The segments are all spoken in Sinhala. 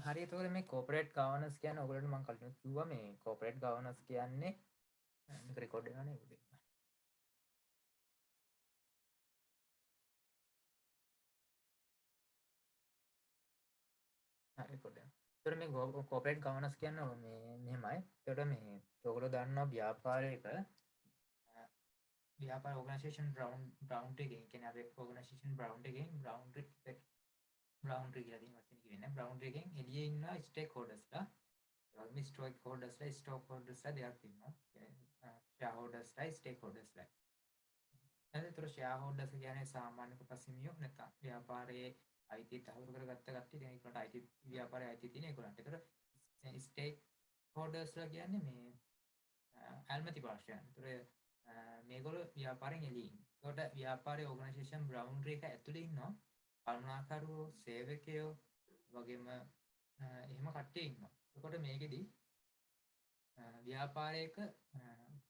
හරි එතකොට මේ කෝපරේට් ගවර්නන්ස් කියන්නේ ඔයගොල්ලන්ට මම කලින් කිව්වා මේ කෝපරේට් ගවර්නන්ස් කියන්නේ මේක රෙකෝඩ් වෙනවනේ උඩින්. හරි රෙකෝඩ් වෙනවා. එතකොට මේ කෝපරේට් ගවර්නන්ස් කියන්නේ මේ මෙහෙමයි. එතකොට මේ ඔයගොල්ලෝ දන්නවා ව්‍යාපාරයක ව්‍යාපාර ඕගනයිසේෂන් බ්‍රවුන්ඩ් එකකින් කියන්නේ අපි ඕගනයිසේෂන් බ්‍රවුන්ඩ් එකකින් බ්‍රවුන්ඩරි කියලා තියෙන වචනේ කියන්නේ බ්‍රවුන්ඩරි එකෙන් එළියේ ඉන්න ස්ටේක් හෝල්ඩර්ස්ලා ඒ වගේම ස්ටෝක් හෝල්ඩර්ස්ලා දෙකක් ඉන්නවා. ෂෙයා හෝල්ඩර්ස්ලා ස්ටේක් හෝල්ඩර්ස්ලා. එතකොට ෂෙයා හෝල්ඩර්ස් කියන්නේ සාමාන්‍ය කොටස් හිමියෝ නැත්නම් ව්‍යාපාරයේ අයිතිය තහවුරු කරගත්ත කට්ටිය. දැන් ඒකට අයිති ව්‍යාපාරයේ අයිතිය තියෙන ඒගොල්ලන්ට. එතකොට ස්ටේක් හෝල්ඩර්ස්ලා කියන්නේ මේ ඇල්මැති පාර්ශ්වයන්. එතකොට මේගොල්ලෝ ව්‍යාපාරයෙන් එළියේ ඉන්නවා. එතකොට ව්‍යාපාරයේ ඕගනයිසේෂන් බ්‍රවුන්ඩරි එක ඇතුලේ ඉන්නවා කල්පනාකරුවෝ සේවකයෝ වගේම එහෙම කට්ටිය ඉන්නවා. එතකොට මේකෙදි ව්‍යාපාරයක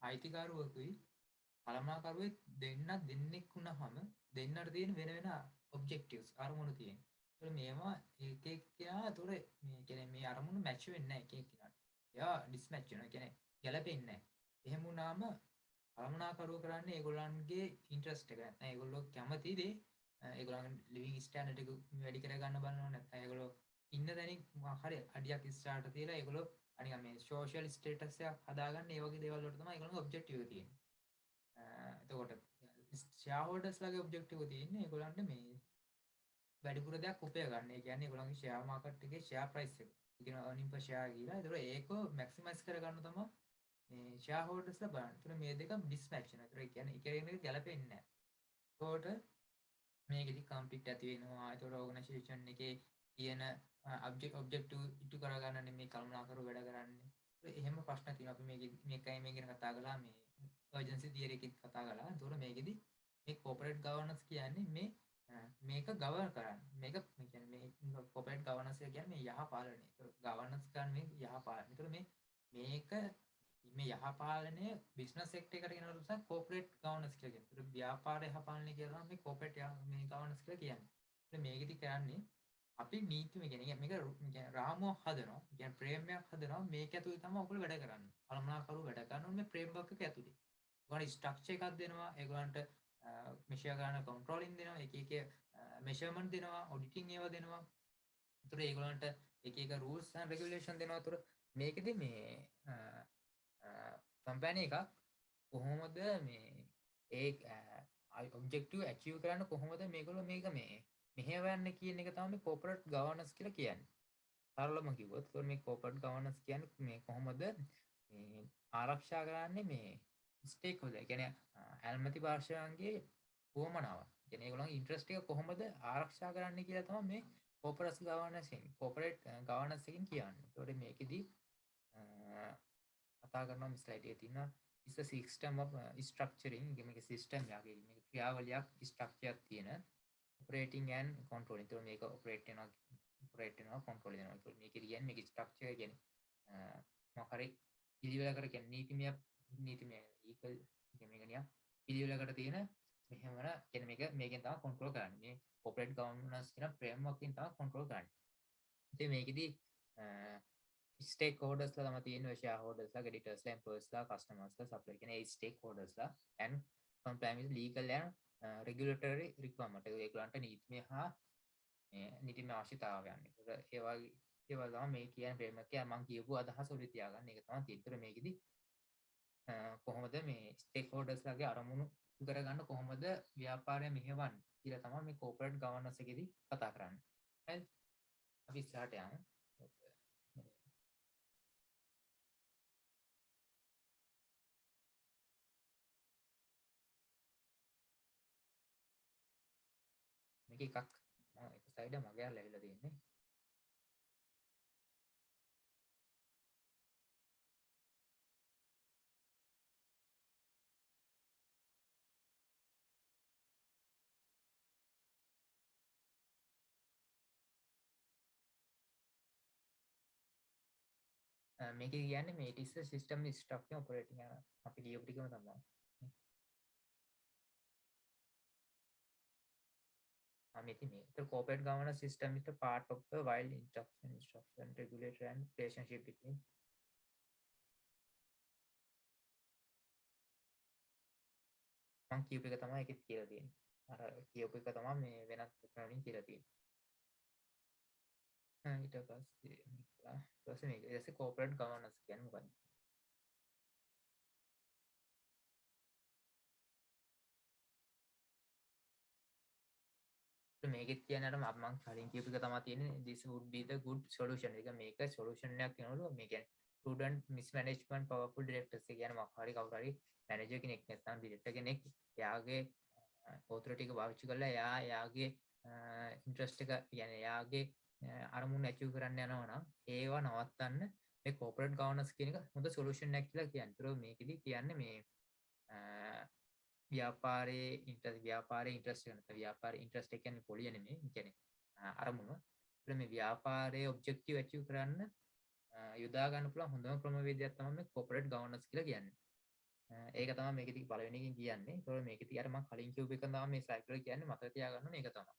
අයිතිකාරුවෙකුයි කළමනාකරුවෙක් දෙන්නෙක් වුණාම දෙන්නට තියෙන වෙන වෙන ඔබ්ජෙක්ටිව්ස් අරමුණු තියෙනවා. ඒතකොට මේවා එක එක්කෙනා ඒතකොට මේ කියන්නේ මේ අරමුණු මැච් වෙන්නේ නැහැ එක එක්කෙනාට. ඒවා ඩිස්මැච් වෙනවා. කියන්නේ ගැලපෙන්නේ නැහැ. එහෙම වුණාම කළමනාකරුවෝ කරන්නේ ඒගොල්ලන්ගේ ඉන්ට්‍රස්ට් එක නැත්නම් ඒගොල්ලෝ කැමති දේ ඒගොල්ලන්ගේ ලිවිං ස්ටෑන්ඩඩ් එක වැඩි කරගන්න බලනවා. නැත්නම් ඒගොල්ලෝ ඉන්න තැනින් මොකක් හරි අඩියක් ඉස්සරහට තියලා ඒගොල්ලෝ අනිකන් මේ සෝෂල් ස්ටේටස් එකක් හදාගන්න ඒ වගේ දේවල් වලට තමයි ඒගොල්ලන්ගේ ඔබ්ජෙක්ටිව් එක තියෙන්නේ. එතකොට ෂෙයා හෝල්ඩර්ස්ලාගේ ඔබ්ජෙක්ටිව් එක තියෙන්නේ ඒගොල්ලන්ට මේ වැඩිපුර දෙයක් උපය ගන්න. ඒ කියන්නේ ඒගොල්ලන්ගේ ෂෙයා මාකට් එකේ ෂෙයා ප්‍රයිස් එක. ඒ කියන earning per share කියලා. ඒතකොට ඒක මැක්සිමයිස් කරගන්න තමයි මේ ෂෙයා හෝල්ඩර්ස්ලා බලන්නේ. ඒතකොට මේ දෙක ඩිස්මැච් වෙනවා. ඒතකොට ඒ කියන්නේ එක ගැලපෙන්නේ නැහැ. ඒතකොට මේකෙදි කම්ප්ලික්ට් ඇති වෙනවා. ඒතකොට ඕගනයිසේෂන් එකේ තියෙන ඔබ්ජෙක්ටිව් ඉටු කරගන්න නෙමෙයි කළමනාකරුවෝ වැඩ කරන්නේ. එහෙම ප්‍රශ්න තියෙනවා. අපි මේකයි මේ ගැන කතා කළා මේ අර්ජන්සි තියරි එකෙත් කතා කළා. ඒතකොට මේකෙදි මේ කෝපරේට් ගවර්නන්ස් කියන්නේ මේක ගවර්න් කරන්නේ. මේක කියන්නේ මේ කෝපරේට් ගවර්නන්ස් කියන්නේ මේ යහ පාලනය. ඒතකොට ගවර්නන්ස් කියන්නේ මේ යහ පාලනය. ඒතකොට මේක මේ යහපාලනය බිස්නස් සෙක්ටර් එකට ගෙනල්ලා නිසා කෝපරේට් ගවර්නන්ස් කියලා කියනවා. ඒක ව්‍යාපාර යහපාලනය කියලා මේ කෝපරේට් මේ ගවර්නන්ස් කියලා කියන්නේ. ඒත් මේකෙදි කරන්නේ අපි නීතිය කියන්නේ මේක රාමුවක් හදනවා. කියන්නේ ෆ්‍රේම් එකක් හදනවා. මේක ඇතුලේ තමයි ඔයගොල්ලෝ වැඩ කරන්නේ. කළමනාකරුවෝ වැඩ කරනවා මේ ෆ්‍රේම් වර්ක් එක ඇතුලේ. ඒගොල්ලන්ට ස්ට්‍රක්චර් එකක් දෙනවා. ඒගොල්ලන්ට මෙෂර් කරන කන්ට්‍රෝලින් දෙනවා. එක මෙෂර්මන්ට් දෙනවා. ඔඩිටින් ඒවා දෙනවා. ඒතර ඒගොල්ලන්ට එක රූල්ස් ඇන්ඩ් රෙගියුලේෂන් දෙනවා. ඒතර මේකෙදි මේ කම්පැනි එකක් කොහොමද මේ ඒ ඔබ්ජෙක්ටිව් ඇචීව් කරන්න කොහොමද මේගොල්ලෝ මේක මේ මෙහෙවන්නේ කියන එක තමයි කෝපරේට් ගවර්නන්ස් කියලා කියන්නේ. සරලවම කිව්වොත් මේ කෝපරේට් ගවර්නන්ස් කියන්නේ මේ කොහොමද මේ ආරක්ෂා කරන්නේ මේ ස්ටේක් හොල්ඩර්. ඒ කියන්නේ ඇල්මැති පාර්ශවයන්ගේ උවමනාව. කියන්නේ ඒගොල්ලන්ගේ ඉන්ට්‍රස්ට් එක කොහොමද ආරක්ෂා කරන්නේ කියලා තමයි මේ කෝපරේට් ගවර්නන්ස් එකෙන් කියන්නේ. ඒතකොට මේකෙදි කතා කරනවා මේ ස්ලයිඩ් එකේ තියෙන is a system of structuring මේක සිස්ටම් එකක්. මේක ක්‍රියාවලියක් ස්ට්‍රක්චර් තියෙන operating and controlling. ඒතකොට මේක ඔපරේට් වෙනවා control වෙනවා. ඒතකොට මේක කියන්නේ මේක ස්ට්‍රක්චර් කියන්නේ මොකක් හරි පිළිවෙලකට කියන්නේ නීතිමය ඊකල් මේක නිකන් පිළිවෙලකට තියෙන මෙහෙම කියන්නේ මේකෙන් තමයි control කරන්නේ. මේ corporate governance කියන framework එකෙන් තමයි control කරන්නේ. ඉතින් මේකෙදි ස්ටේක් හෝල්ඩර්ස්ලා තමයි තියෙන්නේ. ෂෙයා හෝල්ඩර්ස්ලා, ක්‍රෙඩිටර්ස්ලා, එම්ප්ලොයර්ස්ලා, කස්ටමර්ස්ලා, සප්ලයි කියන ඒ stake හෝල්ඩර්ස්ලා and comply with legal and regulatory requirement. ඒගොල්ලන්ට නීතිමය හා නීතිමය අවශ්‍යතාවයන්. ඒ වගේ ඒවා තමයි මේ කියන ෆ්‍රේම්වර්ක් එක මම කියපු අදහස උඩ තියාගන්න. ඒක තමයි තියෙන්නේ. මේකෙදි කොහොමද මේ ස්ටේක් හෝල්ඩර්ස්ලාගේ අරමුණු කරගන්න කොහොමද ව්‍යාපාරය මෙහෙවන්නේ කියලා තමයි මේ කෝපරේට් ගවර්නන්ස් එකේදී කතා කරන්නේ. හරිද? අපි ඉස්සරහට යමු. මේක එකක් එක සයිඩ් මගේ අරලා ඇවිල්ලා තියෙන්නේ. මේක කියන්නේ මේ it is a system structure operating අපි ලියපු ටිකම තමයි. මෙති මේ corporate governance system is a part of the wild instruction regulator and relationship between මං කියපු එක තමයි ඒකෙත් කියලා තියෙන්නේ. අර කියපු එක තමයි මේ වෙනත් වලින් කියලා තියෙන්නේ. ඊට පස්සේ මේක ඊට corporate governance කියන්නේ මොකක්ද? මේකෙත් කියන්නේ අර මම කලින් කියපු එක තමයි තියෙන්නේ this would be the good solution. ඒක මේක solution එකක් වෙනවලු මේ කියන්නේ prudent mismanagement powerful directors ඒ කියන්නේ මොකක් හරි කවුරු හරි manager කෙනෙක් නැත්නම් director කෙනෙක් එයාගේ authority එක පාවිච්චි කරලා එයාගේ interest එක කියන්නේ එයාගේ අරමුණ achieve කරන්න යනවා නම් ඒවා නවත්තන්න මේ corporate governance කියන එක හොඳ solution එකක් කියලා කියන්නේ. ඒතර මේකෙදි කියන්නේ මේ ව්‍යාපාරයේ ඉන්ට්‍රස්ට් එක නැත්නම් ව්‍යාපාරයේ ඉන්ට්‍රස්ට් එක කියන්නේ පොලිය නෙමෙයි. ඒ කියන්නේ අරමුණ. ඒත් මේ ව්‍යාපාරයේ ඔබ්ජෙක්ටිව් achieve කරන්න යොදා ගන්න පුළුවන් හොඳම ක්‍රමවේදයක් තමයි මේ corporate governance කියලා කියන්නේ. ඒක තමයි මේකෙදි පළවෙනි එකෙන් කියන්නේ. ඒතකොට මේකෙදි අර මම කලින් කියපු එක තමයි මේ සයිකල් කියන්නේ මතක තියාගන්න ඕනේ ඒක තමයි.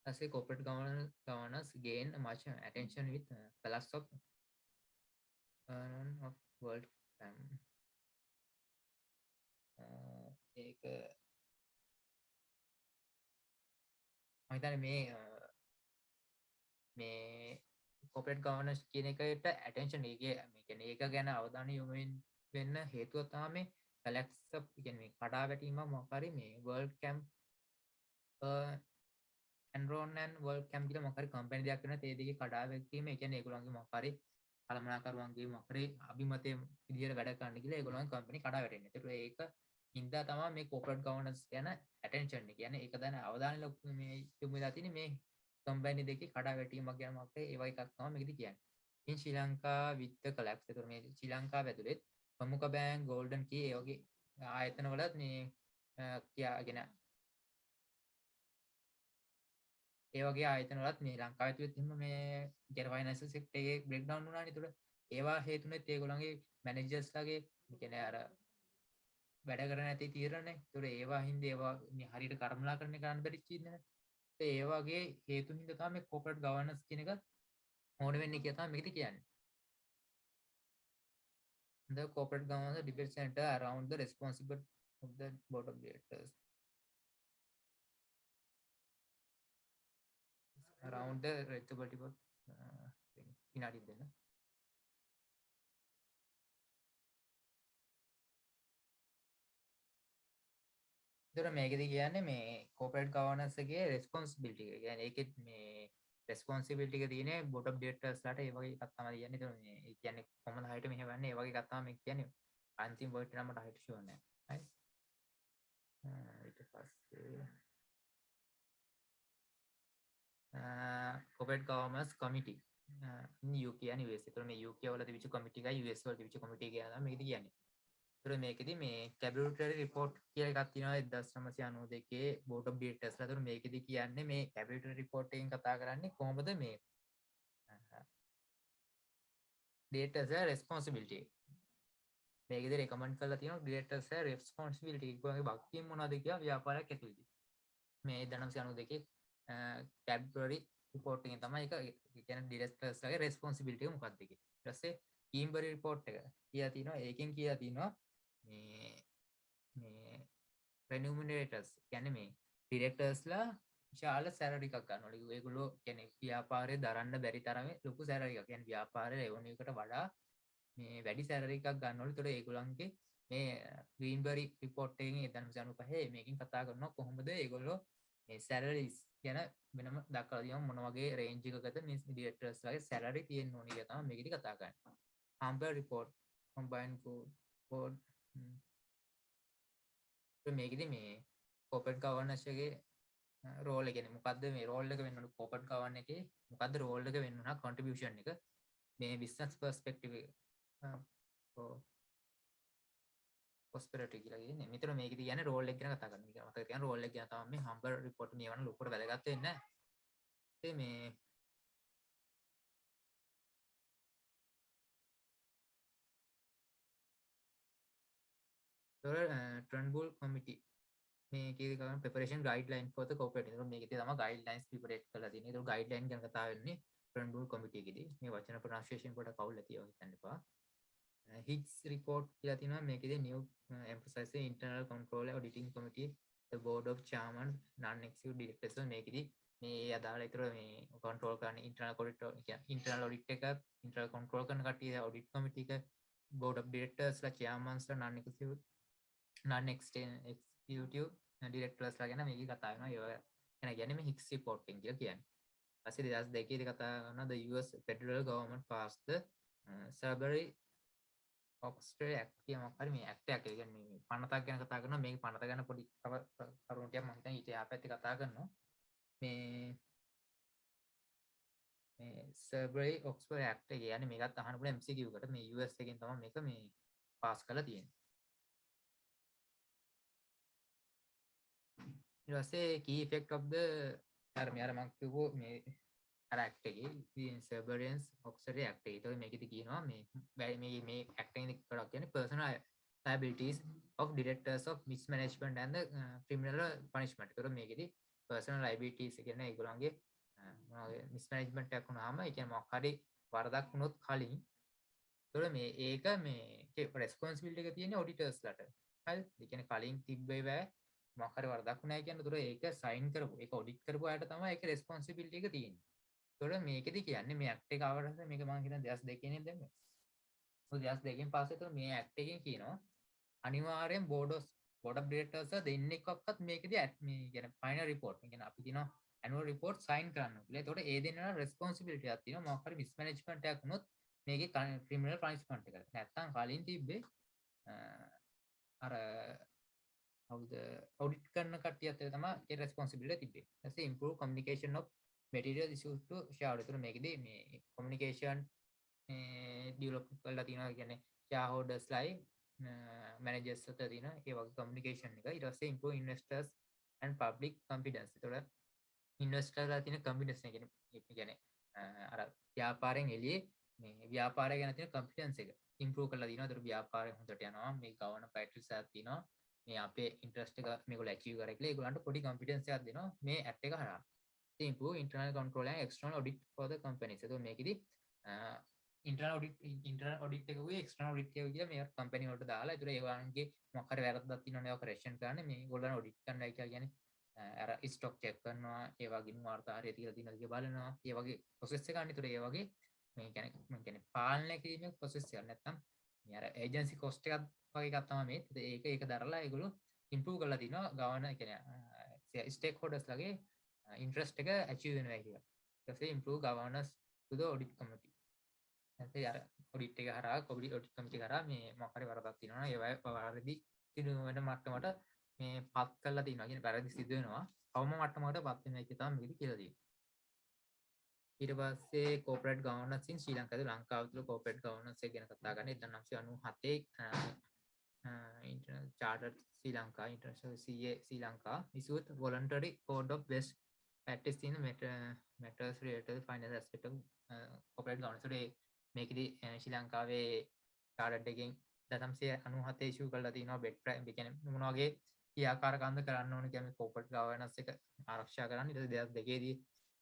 ඊපස්සේ corporate governance gain much attention with collapse of world ඒක මම හිතන්නේ මේ corporate governance කියන එකට attention එක මේ කියන්නේ ඒක ගැන අවධානය යොමු වෙන්න හේතුව තමයි මේ collapse කියන්නේ කඩා වැටීමක් මොකක් හරි මේ world camp Enron and world camp කියලා මොකක් හරි කම්පැනි දෙයක් වෙනවා ඒ දෙකේ කඩා වැටීම ඒ කියන්නේ ඒගොල්ලන්ගේ මොකක් හරි කළමනාකරුවන්ගේ මොකක් හරි අභිමතයේ විදියට වැඩ කරන්න කියලා ඒගොල්ලන්ගේ කම්පැනි කඩා වැටෙන්නේ. ඒකට ඒක හින්දා තමයි මේ corporate governance ගැන attention එක. කියන්නේ ඒක දැන අවධානය මේ යොමු වෙලා තියෙන්නේ මේ කම්පැනි දෙකේ කඩා වැටීමක් ගැන මොකක් හරි ඒ වගේ එකක් තමයි මේකදී කියන්නේ. in Sri Lanka with the collapse. ඒතර මේ ශ්‍රී ලංකාව ඇතුලේ ප්‍රමුඛ බැංක් ගෝල්ඩන් කී ඒ වගේ ආයතන වලත් මේ කියාගෙන ඒ වගේ ආයතන වලත් මේ ලංකාවේ ඇතුලේ තියෙන මේ ජෙන ෆයිනෑන්ෂල් සෙක්ටර් එකේ බ්‍රේක් ඩවුන් වුණානේ. ඒතර ඒවා හේතුනෙත් ඒගොල්ලන්ගේ මැනේජර්ස්ලාගේ කියන්නේ අර වැඩ කරන්නේ නැති තීරණනේ. ඒතර ඒවා හින්දා ඒවා මේ හරියට කර්මලාකරණය කරන්න බැරි චීනනේ. ඒ වගේ හේතු හින්දා තමයි මේ corporate governance කියන එක ඕන වෙන්නේ කියලා තමයි මේකද කියන්නේ. The corporate governance debate center around the responsible of the board of directors. Around the responsibility of විනාඩි දෙන්න. ඒතර මේකෙදි කියන්නේ මේ corporate governance එකේ responsibility එක. කියන්නේ ඒකෙත් මේ responsibility එක තියෙන්නේ board of directors ලාට ඒ වගේ එකක් තමයි කියන්නේ. ඒතර මේ ඒ කියන්නේ කොහොමද හරියට මෙහෙවන්නේ ඒ වගේ එකක් තමයි මේ කියන්නේ. අන්තිම වර්ඩ් එක නම් මට හරියට ෂුවර් නෑ. හරි. ඊට පස්සේ corporate governance committee in UK and US. ඒතර මේ UK වල තිබිච්ච committee එකයි US වල තිබිච්ච committee එක ගැන මේකද කියන්නේ. ඒතර මේකෙදි මේ statutory report කියලා එකක් තියෙනවා 1992 board of directors ලා. ඒතර මේකෙදි කියන්නේ මේ statutory report එකෙන් කතා කරන්නේ කොහොමද මේ directors responsibility. මේකෙදි recommend කරලා තියෙනවා directors responsibility ඒගොල්ලන්ගේ වගකීම් මොනවද කියලා ව්‍යාපාරයක් ඇතුළේදී. මේ 1992 statutory report එකෙන් තමයි ඒක කියන්නේ directors ලාගේ responsibility එක මොකක්ද කියලා. ඊට පස්සේ Kimberley report එක කියලා තියෙනවා. ඒකෙන් කියලා තියෙනවා මේ remunerators කියන්නේ මේ directors ලා විශාල salary එකක් ගන්නවලු. ඒගොල්ලෝ කියන්නේ ව්‍යාපාරේ දරන්න බැරි තරමේ ලොකු salary එකක්. කියන්නේ ව්‍යාපාරේ revenue එකට වඩා මේ වැඩි salary එකක් ගන්නවලු. ඒතකොට ඒගොල්ලන්ගේ මේ Greenberry report එකෙන් 1995 මේකෙන් කතා කරනවා කොහොමද ඒගොල්ලෝ මේ salaries ගැන වෙනම දක්වලා තියෙනවා මොන වගේ range එකකද මේ directors ලාගේ salary තියෙන්න ඕනේ කියලා තමයි මේකෙදි කතා කරන්නේ. Humber report combined code මේකෙදි මේ corporate governance එකේ රෝල් එක කියන්නේ මොකද්ද මේ රෝල් එක වෙන්න ඕන corporate governance එකේ මොකද්ද රෝල් එක වෙන්න ඕන contribution එක මේ business perspective එක prosperity කියලා කියන්නේ. මෙතන මේකෙදි කියන්නේ රෝල් එක ගැන කතා කරනවා. මතක තියාගන්න රෝල් එක ගැන තමයි මේ Humber report නියවන ලොකුට වැදගත් වෙන්නේ. ඒ මේ Turnbull committee මේකේ කරන preparation guideline for the corporate. ඒක මේකේ තමයි guidelines preparate කරලා තියෙන්නේ. ඒක guideline ගැන කතා වෙන්නේ front door committee එකේදී. මේ වචන pronunciation පොඩක් අවුල් ඇති ඔය හිතන්න එපා. Higgs report කියලා තියෙනවා මේකේදී new emphasize internal control auditing committee the board of chairman non executive directors මේකේදී මේ අදාළ ඒතර මේ control කරන internal audit එක internal control කරන කට්ටිය audit committee එක board of directors ලා chairmans ලා non executive directors ලා ගැන මේකේ කතා වෙනවා ඒවා ගැන කියන්නේ මේ Higgs report එක කියලා කියන්නේ. ඊපස්සේ 2002 දී කතා කරනවා the US federal government passed the Salisbury ඔක්ස්ට්‍රේ ඇක්ට් කියලා මොකක් හරි මේ ඇක්ට් එකක් කියන්නේ මේ පනතක් ගැන කතා කරනවා මේක පනත ගැන පොඩි කරුණු ටිකක් මම හිතන්නේ ඊට එහා පැත්තේ කතා කරනවා මේ සර්බරි ඔක්ස්ෆර්ඩ් ඇක්ට් එක කියන්නේ මේකත් අහන්න පුළුවන් MCQ එකට මේ US එකෙන් තමයි මේක මේ පාස් කරලා තියෙන්නේ ඊට පස්සේ key effect of the අර මම කිව්වෝ මේ අර ඇක්ට් එකේ සර්බරියන්ස් ඔක්ස්ෆර්ඩ් ඇක්ට් එක. ඒතකොට මේකෙදි කියනවා මේ ඇක්ට් එකේ කරක් කියන්නේ personal liabilities of directors of mismanagement and the criminal punishment. ඒතකොට මේකෙදි personal liabilities කියන්නේ ඒගොල්ලන්ගේ mismanagement එකක් වුණාම ඒ කියන්නේ මොකක් හරි වරදක් වුණොත් කලින් ඒතකොට මේ ඒක මේ responsibility එක තියෙන්නේ auditors ලට. හරිද? ඒ කියන්නේ කලින් තිබ්බේ බෑ මොකක් හරි වරදක් වුණා කියන්නේ ඒතකොට ඒක sign කරපු ඒක audit කරපු අයට තමයි ඒක responsibility එක තියෙන්නේ. ඒතකොට මේකෙදි කියන්නේ මේ ඇක්ට් එක ආවට මේක මම කියන 2002 නේ දැම්මේ. ඔය 2002 පස්සේ તો මේ ඇක්ට් එකෙන් කියනවා අනිවාර්යෙන් board of directors දෙන්නෙක්වත් මේකෙදි මේ කියන්නේ final report. ඒ කියන්නේ අපි කියනවා annual report sign කරන්න කියලා. ඒතකොට ඒ දෙන්නා responsibility එකක් තියෙනවා. මොකක් හරි mismanagement එකක් වුණොත් මේකේ criminal punishment එකක්. නැත්තම් කලින් තිබ්බේ අර හවුද audit කරන කට්ටියත් තමයි ඒ responsibility තිබ්බේ. ඊට improve communication of material issues to shareholder. ඒතර මේකදී මේ communication develop කරලා තියෙනවා කියන්නේ shareholders ලයි managers අතර තියෙන ඒ වගේ communication එක. ඊට පස්සේ improve investors and public confidence. ඒතර investor ලා තියෙන confidence එක කියන්නේ අර ව්‍යාපාරයෙන් එළියේ මේ ව්‍යාපාරය ගැන තියෙන confidence එක improve කරලා තියෙනවා. ඒතර ව්‍යාපාරය හොඳට යනවා. මේ governance practices එකක් තියෙනවා. මේ අපේ interest එක මේගොල්ලෝ achieve කරා කියලා ඒගොල්ලන්ට පොඩි confidence එකක් දෙනවා මේ act එක හරහා. improve internal control and external audit for the companies. So මේකෙදි internal audit එකකුයි external audit එකකුයි කියලා මේ company වලට දාලා ඒතර ඒගොල්ලන්ගේ මොකක් හරි වැරද්දක් තියෙනවනේ ඒක correction කරන්න මේ ඒගොල්ලන් audit කරන්නයි කියලා කියන්නේ අර stock check කරනවා ඒ වගේ වාර්තා හරිය තියලා තියෙනවද කියලා බලනවා ඒ වගේ process එකක් අනිත් ඒ වගේ මේ කියන්නේ පාලනය කිරීමේ process එකක් නැත්තම් මේ අර agency cost එකක් වගේ එකක් තමයි මේ ඒක දරලා ඒගොල්ලෝ improve කරලා තිනවා governance කියන්නේ stakeholders ලගේ interest එක achieve වෙනවා කියලා. ඊට පස්සේ improve governance to the audit committee. නැත්නම් අර audit එක හරහා audit committee කරා මේ මොකක් හරි වරදක් තියෙනවා නම් ඒවයි වැරදි සිදු වෙන මට්ටමට මේ පත් කරලා තියෙනවා. කියන්නේ වැරදි සිදු වෙනවා. අවම මට්ටමකට පත් වෙනවා කියන තමයි මේකද කියලා තියෙන්නේ. ඊට පස්සේ corporate governance in Sri Lanka. ලංකාව තුළ corporate governance එක ගැන කතා කරන්නේ 1997 international chartered Sri Lanka international CA Sri Lanka issued voluntary code of best practice in matters related to finance aspect of corporate governance. මේකෙදි ශ්‍රී ලංකාවේ chartered එකෙන් 1997 issue කරලා තිනවා best practice කියන්නේ මොන වගේ ක්‍රියාකාරකම්ද කරන්න ඕන කියන්නේ corporate governance එක ආරක්ෂා කරන්න. ඊට පස්සේ 2002 දී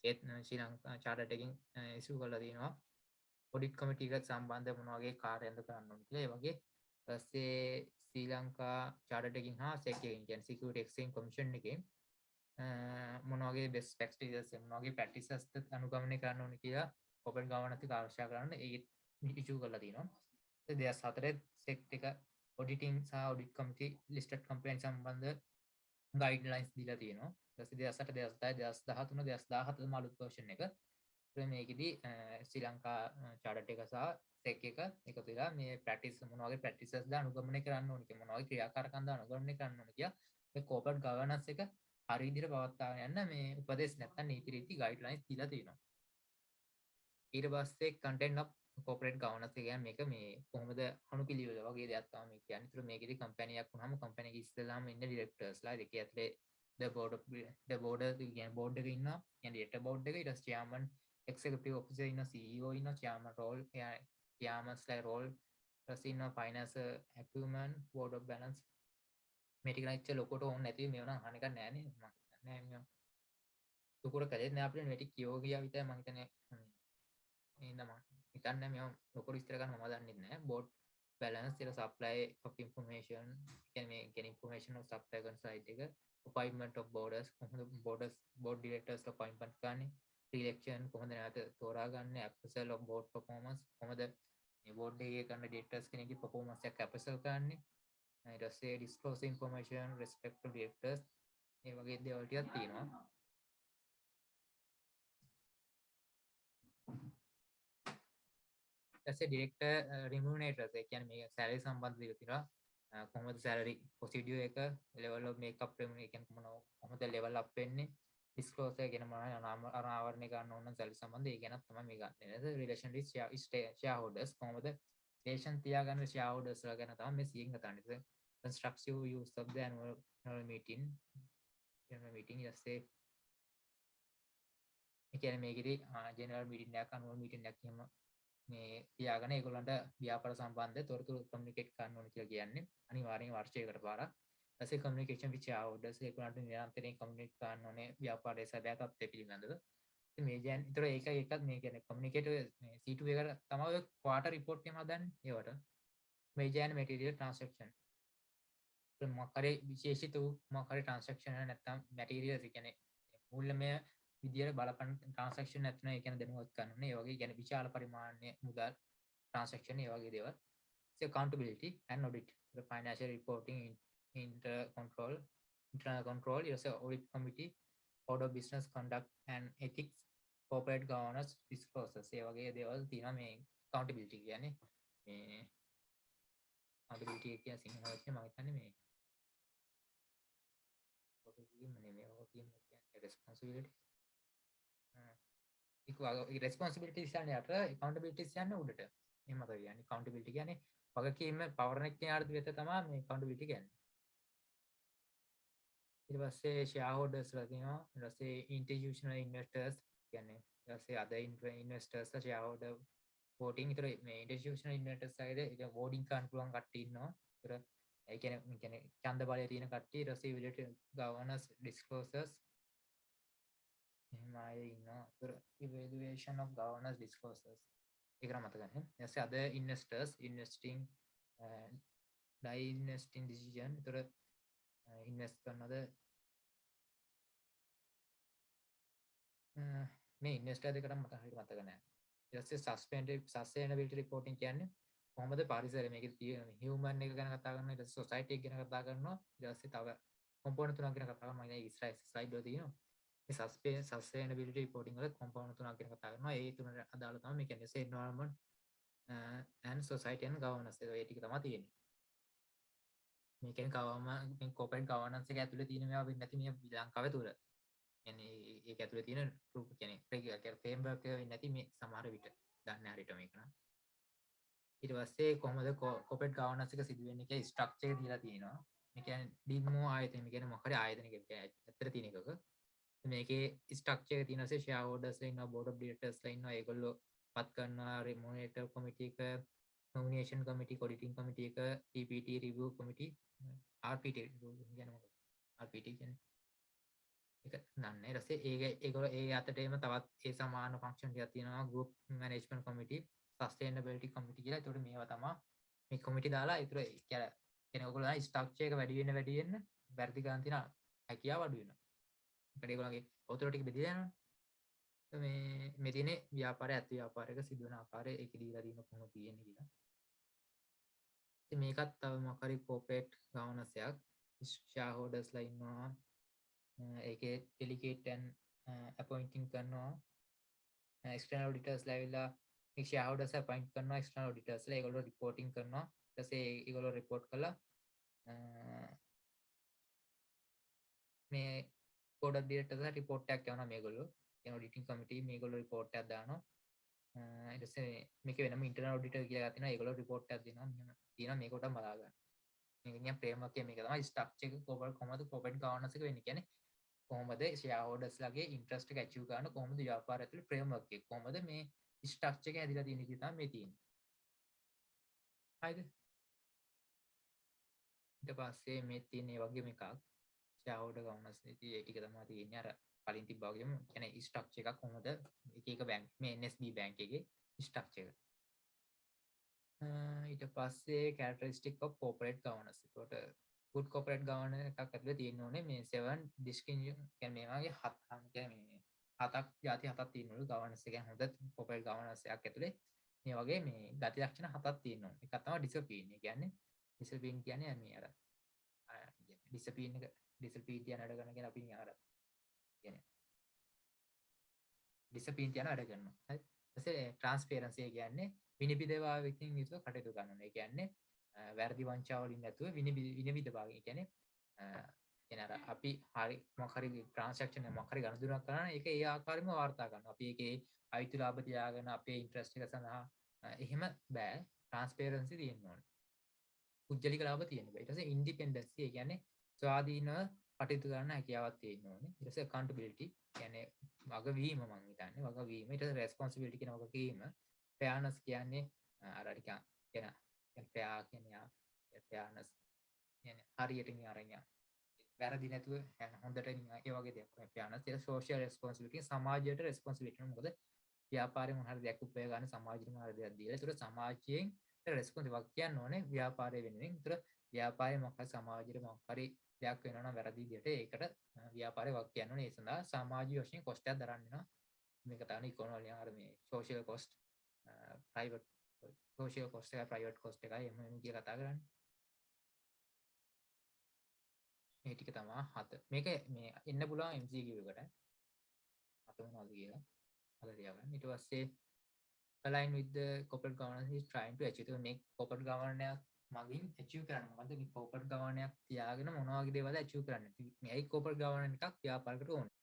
ඒත් ශ්‍රී ලංකා chartered එකෙන් issue කරලා තිනවා audit committee එකට සම්බන්ධ මොන වගේ කාර්යයන්ද කරන්න ඕන කියලා. ඒ වගේ ඊපස්සේ ශ්‍රී ලංකා chartered එකකින් හා SEC එකකින් කියන්නේ Security Exchange Commission එකෙන් මොන වගේ best practices මොන වගේ practices අනුගමනය කරන්න ඕන කියලා corporate governance එක ආරක්ෂා කරන්න ඒ issue කරලා තිනවා. 2004 SEC එක auditing සහ audit committee listed company සම්බන්ධ guidelines දීලා තියෙනවා. ඊට පස්සේ 2008 2009 2013 2014 අලුත් version එක. මේකෙදි ශ්‍රී ලංකා chartered එක සහ SEC එක එකතු වෙලා මේ practice මොන වගේ practices ද අනුගමනය කරන්න ඕන කියලා මොන වගේ ක්‍රියාකාරකම් ද අනුගමනය කරන්න ඕන කියලා මේ corporate governance එක හරි විදිහට පවත්වාගෙන යන්න මේ උපදෙස් නැත්නම් නීති රීති guidelines දීලා තියෙනවා. ඊට පස්සේ content of corporate governance එක කියන්නේ මේක මේ කොහොමද අනුපිළිවෙල වගේ දෙයක් තමයි මේ කියන්නේ. ඒතර මේකෙදි company එකක් වුණාම company එකේ ඉස්සෙල්ලාම ඉන්න directors ලා දෙකේ ඇතුලේ the board කියන්නේ board එකේ ඉන්නවා. කියන්නේ director board එක ඊට පස්සේ chairman executive officer ඉන්න CEO ඉන්න chairman role chairman's like role ඊට පස්සේ ඉන්න finance acumen board of balance මේ ටික නම් ඉච්ච ලොකුට ඕනේ නැති මේව නම් අහන එක නෑනේ මම හිතන්නේ නෑ ලොකුට කළේ නෑ අපිට මේ ටික කියෝ ගියා විතරයි මම හිතන්නේ එහෙනම් මම හිතන්නේ මේව ලොකුට විස්තර කරන්න මම දන්නේ නැහැ board balance the supply of information can make any information of supply කරන site එක appointment of board directors appointment කරන්නේ selection කොහොමද නැවත තෝරාගන්නේ appraisal of board performance කොහොමද මේ board එකේ කරන directors කෙනෙක්ගේ performance එක appraisal කරන්නේ ඊට පස්සේ disclose information respect to directors මේ වගේ දේවල් ටිකක් තියෙනවා ඊටසේ ඩිරෙක්ටර් රිමුනේටර්ස් ඒ කියන්නේ මේ සැලරි සම්බන්ධ දේවල් තියෙනවා කොහොමද සැලරි ප්‍රොසීඩියර් එක ලෙවල් ඔෆ් මේකප් රිමුනේෂන් කොහොමද ලෙවල් අප් වෙන්නේ ඩිස්ක්ලෝසර් කියන මොනවා අනාවරණය ගන්න ඕන සැලරි සම්බන්ධ ඒ ගැනත් තමයි මේ ගන්න නේද රිලේෂන් විත් ෂෙයාර් හෝල්ඩර්ස් කොහොමද රිලේෂන් තියාගන්න ෂෙයාර් හෝල්ඩර්ස් ලා ගැන තමයි මේ සියෙන් කතා කරන්නේ constructive use of the annual meeting ඊටසේ ඒ කියන්නේ මේකෙදි ජෙනරල් මීටින් එකක් annual meeting එකක් එහෙම මේ තියාගෙන ඒගොල්ලන්ට ව්‍යාපාර සම්බන්ධ තොරතුරු කමියුනිකේට් කරන්න ඕනේ කියලා කියන්නේ අනිවාර්යෙන් වර්ෂයකට පාරක්. ඊපස්සේ කමියුනිකේෂන් විච් ආවර්ඩර්ස් ඒගොල්ලන්ට නිරන්තරයෙන් කමියුනිකේට් කරන්න ඕනේ ව්‍යාපාරයේ සැබෑ තත්ත්වය පිළිබඳව. ඉතින් මේ කියන්නේ ඒතර එකක් මේ කියන්නේ කමියුනිකේට් මේ C2 එකට තමයි ඔය ක්වාටර් රිපෝට් එක හදන්නේ ඒවට. මේ කියන්නේ මැටීරියල් ට්‍රාන්සැක්ෂන්. මොකක් හරි විශේෂිත වූ මොකක් හරි ට්‍රාන්සැක්ෂන් එක නැත්නම් මැටීරියල්ස් ඒ කියන්නේ මූල්‍යමය විදියට බලපන් ට්‍රාන්සැක්ෂන් නැත්නම් ඒ කියන්නේ දැනුවත් ගන්න ඕනේ. ඒ වගේ කියන්නේ විශාල පරිමාණයේ මුදල් ට්‍රාන්සැක්ෂන් ඒ වගේ දේවල්. accountability and audit. The financial reporting internal control is a audit committee, code of business conduct and ethics, corporate governance disclosures. ඒ වගේ දේවල් තියෙනවා මේ accountability කියන්නේ. මේ accountability කියන සිංහල වචනේ මම හිතන්නේ මේ responsibility responsibilities කියන්නේ යට accountabilities කියන්නේ උඩට එහෙම තමයි කියන්නේ accountability කියන්නේ වගකීම පවරන කෙනාට විතර තමයි මේ accountability කියන්නේ ඊට පස්සේ shareholders ලා තියෙනවා ඊට පස්සේ institutional investors කියන්නේ ඊට පස්සේ other investors shareholder voting ඊතර මේ institutional investors සයිඩ් එක voting කරන්න පුළුවන් කට්ටිය ඉන්නවා ඊතර ඒ කියන්නේ ඡන්ද බලය තියෙන කට්ටිය ඊට පස්සේ related governance disclosures එහෙම අය ඉන්නවා ඊතර evaluation of governance disclosures ඒක නම් මතක නැහැ ඊට පස්සේ other investors investing divesting decision ඊතර invest කරනද මේ ඉන්වෙස්ටර් දෙකට මට හරියට මතක නැහැ ඊට පස්සේ sustainability reporting කියන්නේ කොහොමද පරිසරය මේකේ තියෙන human එක ගැන කතා කරනවා ඊට පස්සේ society එක ගැන කතා කරනවා ඊට පස්සේ තව component තුනක් ගැන කතා කරනවා මම ඉතින් slide වල තියෙනවා මේ sustainability reporting වල component තුනක් ගැන කතා කරනවා ඒ තුනට අදාළ තමයි මේ කියන්නේ environment and society and governance ඒ ටික තමයි තියෙන්නේ මේ කියන්නේ මේ corporate governance එක ඇතුලේ තියෙන මේවා වෙන්නේ නැති මේ ලංකාවේ තුල කියන්නේ ඒක ඇතුලේ තියෙන රූප කියන්නේ framework එක වෙන්නේ නැති මේ සමහර විට දන්නේ හරියට මේක නම් ඊට පස්සේ කොහොමද corporate governance එක සිදු වෙන්නේ කියලා structure එක දීලා තියෙනවා මේ කියන්නේ ඩිමෝ ආයතන මේ කියන්නේ මොකක් හරි ආයතනයක ඇත්තට තියෙන එකක මේකේ structure එක තියෙනවා shareholders ලා ඉන්නවා board of directors ලා ඉන්නවා ඒගොල්ලෝ පත් කරනවා remunerator committee එක nomination committee auditing committee එක PPT review committee RPT කියන්නේ මොකක්ද RPT කියන්නේ ඒක දන්නේ ඊට පස්සේ ඒගොල්ලෝ ඒ අතටම තවත් ඒ සමාන ෆන්ක්ෂන් ටිකක් තියෙනවා group management committee sustainability committee කියලා. ඒකට මේවා තමයි මේ committee දාලා ඒතර කියන්නේ ඔයගොල්ලෝ ස්ට්‍රක්චර් එක වැඩි වෙන්න වැඩි ගන්න තියෙන හැකියාව අඩු වෙනවා. ඒකට ඒගොල්ලන්ගේ ඔතන ටික බෙදලා යනවා. මේ තියෙන්නේ ව්‍යාපාරය ඇත්ත ව්‍යාපාරයක සිදුවන ආකාරය ඒක දීලා තියෙන කොහොමද තියෙන්නේ කියලා. ඉතින් මේකත් තව මොකක් හරි corporate governance එකක් shareholders ලා ඉන්නවා. ඒකේ delegate and appointing කරනවා. external auditors ලා ඇවිල්ලා මේ shareholders appoint කරනවා external auditors ලා ඒගොල්ලෝ reporting කරනවා. ඊට පස්සේ ඒගොල්ලෝ report කළා මේ board of directors ලා report එකක් යවනවා මේගොල්ලෝ. කියන auditing committee මේගොල්ලෝ report එකක් දානවා. ඊට පස්සේ මේක වෙනම internal auditor කියලා තියෙනවා. ඒගොල්ලෝ report එකක් දෙනවා. මෙහෙම තියෙනවා මේකට බලා ගන්න. මේක නිකන් framework එක මේක තමයි structure එක කොහොමද corporate governance එක වෙන්නේ කියන්නේ කොහොමද shareholders ලගේ interest එක achieve කරන්න කොහොමද ව්‍යාපාරය ඇතුලේ framework එක කොහොමද මේ structure එක හැදිලා තියෙන්නේ කියලා තමයි මේ තියෙන්නේ. හරිද? ඊට පස්සේ මේ තියෙන ඒ වගේම එකක් shareholder governance ඉතින් ඒ ටික තමයි තියෙන්නේ අර කලින් තිබ්බා වගේම කියන්නේ ස්ට්‍රක්චර් එකක් කොහොමද එක එක බැංක් මේ NSB බැංක් එකේ ස්ට්‍රක්චර් එක. ඊට පස්සේ characteristic of corporate governance. ඒකට good corporate governance එකක් ඇතුලේ තියෙන්න ඕනේ මේ 7 distinction කියන්නේ මේ වගේ කියන්නේ මේ හතක් ಜಾති හතක් තියෙනවලු governance එක හොඳ corporate governance එකක් ඇතුලේ මේ වගේ මේ ගති ලක්ෂණ හතක් තියෙනවා. එකක් තමයි discipline. ඒ කියන්නේ discipline කියන්නේ මේ අර discipline එක discipline කියන වැඩ කරන කෙනා අපි අර කියන්නේ discipline කියන වැඩ කරනවා. හරි. ඊපස්සේ transparency කියන්නේ විනිවිදභාවයකින් යුතුව කටයුතු කරනවා. ඒ කියන්නේ වැරදි වංචාව වලින් නැතුව විනිවිදභාවය. ඒ කියන්නේ එන අර අපි හරි මොකක් හරි ට්‍රාන්සැක්ෂන් එකක් මොකක් හරි ගනුදෙනුවක් කරනවා නම් ඒක ඒ ආකාරයෙන්ම වාර්තා කරනවා. අපි ඒකේ අයිති ලාභ තියාගෙන අපේ ඉන්ට්‍රස්ට් එක සඳහා එහෙම බෑ. ට්‍රාන්ස්පරන්සි තියෙන්න ඕනේ. පුජ්‍යලික ලාභ තියෙන්න බෑ. ඊට පස්සේ ඉන්ඩිපෙන්ඩන්සි ඒ කියන්නේ ස්වාධීනව කටයුතු කරන්න හැකියාවක් තියෙන්න ඕනේ. ඊට පස්සේ accountability කියන්නේ වගවීම මම හිතන්නේ වගවීම. ඊට පස්සේ responsibility කියන වගකීම. fairness කියන්නේ අර ටික කියන fair කියන්නේ fairness කියන්නේ හරියට නියරණිය. වැරදි නැතුව හොඳට ඒ වගේ දෙයක් තමයි fairness. ඊට social responsibility සමාජයට responsibility මොකද ව්‍යාපාරයෙන් මොන හරි දෙයක් උපය ගන්න සමාජයට මොන හරි දෙයක් දීලා. ඒතර සමාජයෙන් responsible කියන්න ඕනේ ව්‍යාපාරය වෙනුවෙන්. ඒතර ව්‍යාපාරේ මොකක් හරි සමාජයට මොකක් හරි දෙයක් වෙනවා නම් වැරදි විදියට ඒකට ව්‍යාපාරේ වක් කියන්න ඕනේ. ඒ සඳහා සමාජීය වශයෙන් කොස්ට් එකක් දරන්න වෙනවා. මේක තමයි ඉකොනොමි අර මේ social cost private social cost එක private cost එකයි එහෙම කියලා කතා කරන්නේ. මේ ටික තමයි හත. මේක මේ එන්න පුළුවන් MCQ එකට. හත මොනවද කියලා. අර ලියගන්න. ඊට පස්සේ align with the corporate governance is trying to achieve. මේ corporate governance මගින් achieve කරන්න. මොකද මේ corporate governance තියාගෙන මොනවා වගේ දේවල් achieve කරන්න. මේයි corporate governance එකක් ව්‍යාපාරයකට ඕනේ.